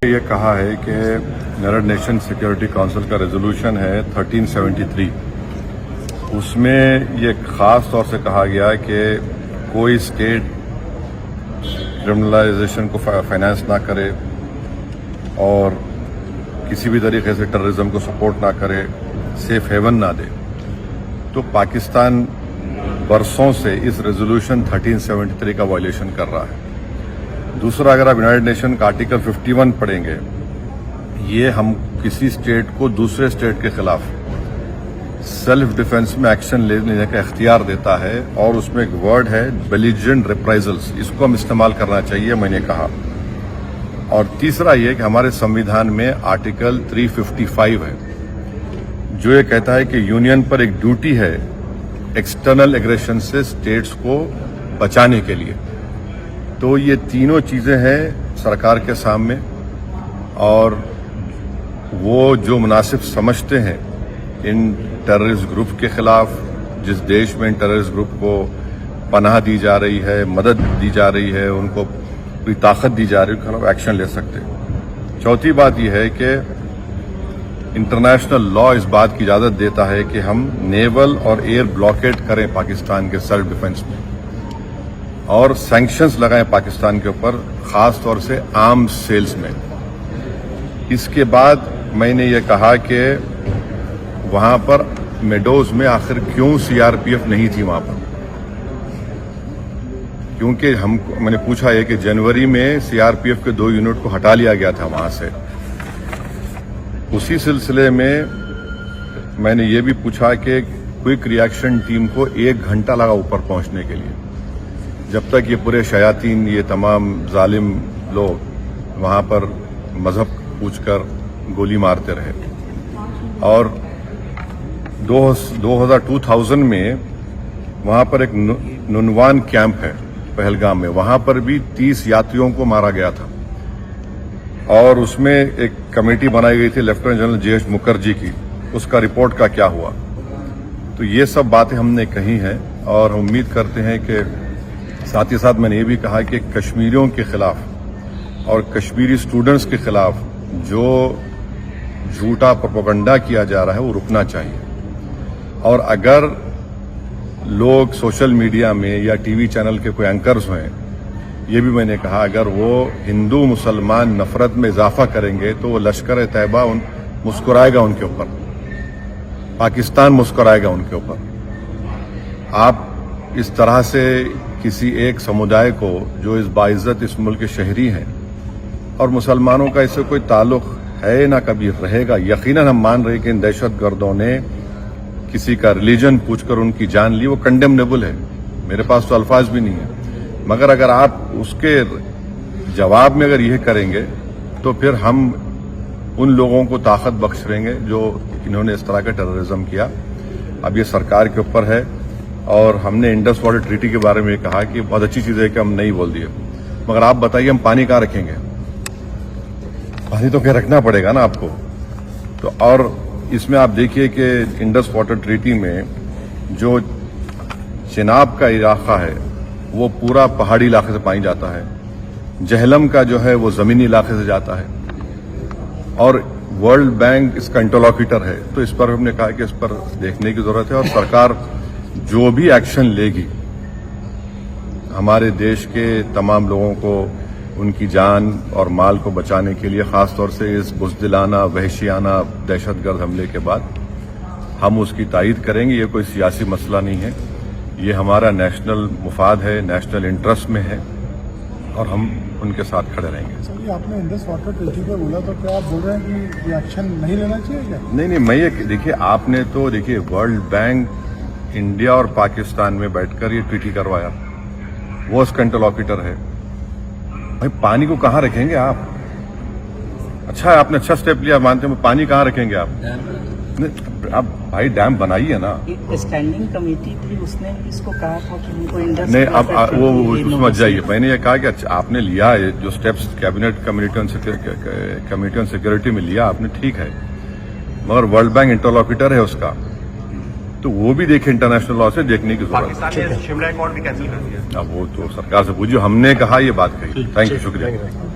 یہ کہا ہے کہ یونائیٹڈ نیشن سیکورٹی کونسل کا ریزولوشن ہے 1373. اس میں یہ خاص طور سے کہا گیا کہ کوئی اسٹیٹ کرمنلائزیشن کو فائنانس نہ کرے اور کسی بھی طریقے سے ٹیررزم کو سپورٹ نہ کرے، سیف ہیون نہ دے. تو پاکستان برسوں سے اس ریزولوشن 1373 کا وائلیشن کر رہا ہے. دوسرا، اگر آپ یونائیٹڈ نیشن کا آرٹیکل 51 پڑھیں گے، یہ ہم کسی اسٹیٹ کو دوسرے اسٹیٹ کے خلاف سیلف ڈیفنس میں ایکشن لینے کا اختیار دیتا ہے، اور اس میں ایک ورڈ ہے بیلیجرنٹ ریپرائزلز، اس کو ہم استعمال کرنا چاہیے، میں نے کہا. اور تیسرا یہ کہ ہمارے سمویدھان میں آرٹیکل 355 ہے جو یہ کہتا ہے کہ یونین پر ایک ڈیوٹی ہے ایکسٹرنل ایگریشن سے اسٹیٹس کو بچانے کے لیے. تو یہ تینوں چیزیں ہیں سرکار کے سامنے، اور وہ جو مناسب سمجھتے ہیں ان ٹیررسٹ گروپ کے خلاف، جس دیش میں ان ٹیررسٹ گروپ کو پناہ دی جا رہی ہے، مدد دی جا رہی ہے، ان کو کوئی طاقت دی جا رہی ہے، ان کے خلاف ایکشن لے سکتے. چوتھی بات یہ ہے کہ انٹرنیشنل لا اس بات کی اجازت دیتا ہے کہ ہم نیول اور ایئر بلاکیڈ کریں پاکستان کے سیلف ڈیفنس میں، اور سینکشنز لگائیں پاکستان کے اوپر، خاص طور سے آرمز سیلز میں. اس کے بعد میں نے یہ کہا کہ وہاں پر میڈوز میں آخر کیوں CRPF نہیں تھی وہاں پر، کیونکہ میں نے پوچھا ہے کہ جنوری میں CRPF کے 2 یونٹ کو ہٹا لیا گیا تھا وہاں سے. اسی سلسلے میں نے یہ بھی پوچھا کہ کوئک ری ایکشن ٹیم کو 1 گھنٹہ لگا اوپر پہنچنے کے لیے، جب تک یہ پورے شیاطین، یہ تمام ظالم لوگ وہاں پر مذہب پوچھ کر گولی مارتے رہے. اور 2000 میں وہاں پر ایک ننوان کیمپ ہے پہلگام میں، وہاں پر بھی 30 یاتریوں کو مارا گیا تھا، اور اس میں ایک کمیٹی بنائی گئی تھی لیفٹیننٹ جنرل JH مکھرجی کی. اس کا رپورٹ کا کیا ہوا؟ تو یہ سب باتیں ہم نے کہی ہیں، اور ہم امید کرتے ہیں کہ ساتھ ہی ساتھ میں نے یہ بھی کہا کہ کشمیریوں کے خلاف اور کشمیری اسٹوڈنٹس کے خلاف جو جھوٹا پروپیگنڈا کیا جا رہا ہے وہ رکنا چاہیے. اور اگر لوگ سوشل میڈیا میں یا ٹی وی چینل کے کوئی اینکرز ہیں، یہ بھی میں نے کہا اگر وہ ہندو مسلمان نفرت میں اضافہ کریں گے تو وہ لشکر طیبہ مسکرائے گا ان کے اوپر، پاکستان مسکرائے گا ان کے اوپر. آپ اس طرح سے کسی ایک سمودائے کو جو اس باعزت اس ملک کے شہری ہیں، اور مسلمانوں کا اس سے کوئی تعلق ہے نہ کبھی رہے گا. یقیناً ہم مان رہے کہ ان دہشت گردوں نے کسی کا ریلیجن پوچھ کر ان کی جان لی، وہ کنڈیمنیبل ہے، میرے پاس تو الفاظ بھی نہیں ہیں. مگر اگر آپ اس کے جواب میں اگر یہ کریں گے تو پھر ہم ان لوگوں کو طاقت بخش دیں گے جو انہوں نے اس طرح کا ٹیررزم کیا. اب یہ سرکار کے اوپر ہے، اور ہم نے انڈس واٹر ٹریٹی کے بارے میں کہا کہ بہت اچھی چیز ہے کہ ہم نہیں بول دیے، مگر آپ بتائیے ہم پانی کہاں رکھیں گے؟ پانی تو کہیں رکھنا پڑے گا نا آپ کو. تو اور اس میں آپ دیکھیے کہ انڈس واٹر ٹریٹی میں جو چناب کا علاقہ ہے وہ پورا پہاڑی علاقے سے پانی جاتا ہے، جہلم کا جو ہے وہ زمینی علاقے سے جاتا ہے، اور ورلڈ بینک اس کا انٹرلوکیٹر ہے. تو اس پر ہم نے کہا کہ اس پر دیکھنے کی ضرورت ہے، اور سرکار جو بھی ایکشن لے گی ہمارے دیش کے تمام لوگوں کو ان کی جان اور مال کو بچانے کے لیے، خاص طور سے اس بزدلانہ وحشیانہ دہشت گرد حملے کے بعد، ہم اس کی تائید کریں گے. یہ کوئی سیاسی مسئلہ نہیں ہے، یہ ہمارا نیشنل مفاد ہے، نیشنل انٹرسٹ میں ہے، اور ہم ان کے ساتھ کھڑے رہیں گے. سر، آپ نے انڈس واٹر ٹریٹی پر بولا تو کیا آپ بول رہے ہیں کہ یہ ایکشن نہیں لینا چاہیے کیا؟ نہیں، میں یہ دیکھیے، آپ نے تو دیکھیے ورلڈ بینک انڈیا اور پاکستان میں بیٹھ کر یہ ٹریٹی کروایا، وہ اس کا انٹرلوکیٹر ہے. بھائی پانی کو کہاں رکھیں گے آپ؟ اچھا ہے آپ نے اچھا سٹیپ لیا، مانتے ہیں، پانی کہاں رکھیں گے آپ؟ اب بھائی ڈیم بنائیے نا. اسٹینڈنگ کمیٹی تھی، اس نے اس کو کہا تھا کہ ان کو انڈس نہیں، اب وہ سمجھ جائیے. میں نے یہ کہا کہ آپ نے لیا ہے جو steps cabinet committee on security میں لیا آپ نے، ٹھیک ہے، مگر ورلڈ بینک انٹرلوکیٹر ہے اس کا، تو وہ بھی دیکھیں، انٹرنیشنل لا سے دیکھنے کی ضرورت ہے. پاکستان نے شملہ ایکارڈ بھی کینسل کر دیا. اب وہ تو سرکار سے پوچھیے، ہم نے کہا یہ بات کہی. تھینک یو، شکریہ.